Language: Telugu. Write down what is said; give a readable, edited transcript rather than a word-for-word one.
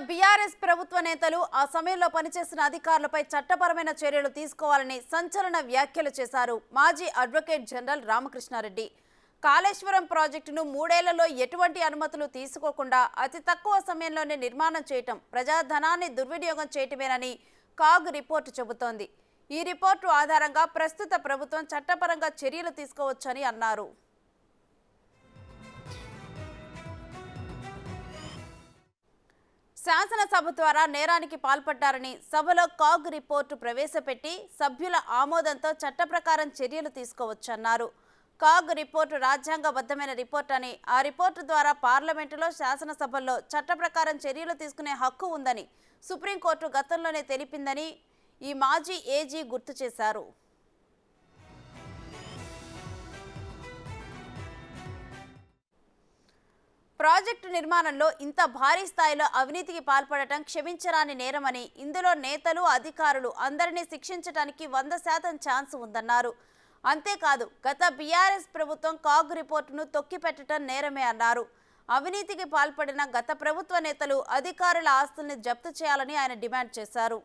బీఆర్ఎస్ ప్రభుత్వ నేతలు ఆ సమయంలో పనిచేసిన అధికారులపై చట్టపరమైన చర్యలు తీసుకోవాలని సంచలన వ్యాఖ్యలు చేశారు మాజీ అడ్వకేట్ జనరల్ రామకృష్ణారెడ్డి. కాళేశ్వరం ప్రాజెక్టును 3 ఏళ్లలో ఎటువంటి అనుమతులు తీసుకోకుండా అతి తక్కువ సమయంలోనే నిర్మాణం చేయటం ప్రజాధనాన్ని దుర్వినియోగం చేయటమేనని కాగ్ రిపోర్టు చెబుతోంది. ఈ రిపోర్టు ఆధారంగా ప్రస్తుత ప్రభుత్వం చట్టపరంగా చర్యలు తీసుకోవచ్చని అన్నారు. శాసనసభ ద్వారా నేరానికి పాల్పడ్డారని సభలో కాగ్ రిపోర్టు ప్రవేశపెట్టి సభ్యుల ఆమోదంతో చట్టప్రకారం చర్యలు తీసుకోవచ్చన్నారు. కాగ్ రిపోర్టు రాజ్యాంగబద్ధమైన రిపోర్ట్ అని, ఆ రిపోర్టు ద్వారా పార్లమెంటులో శాసనసభల్లో చట్టప్రకారం చర్యలు తీసుకునే హక్కు ఉందని సుప్రీంకోర్టు గతంలోనే తెలిపిందని ఈ మాజీ ఏజీ గుర్తు చేశారు. ప్రాజెక్టు నిర్మాణంలో ఇంత భారీ స్థాయిలో అవినీతికి పాల్పడటం క్షమించరాని నేరమని, ఇందులో నేతలు అధికారులు అందరినీ శిక్షించడానికి 100% ఛాన్స్ ఉందన్నారు. అంతేకాదు గత బీఆర్ఎస్ ప్రభుత్వం కాగ్ రిపోర్టును తొక్కిపెట్టడం నేరమే అన్నారు. అవినీతికి పాల్పడిన గత ప్రభుత్వ నేతలు అధికారుల ఆస్తుల్ని జప్తు చేయాలని ఆయన డిమాండ్ చేశారు.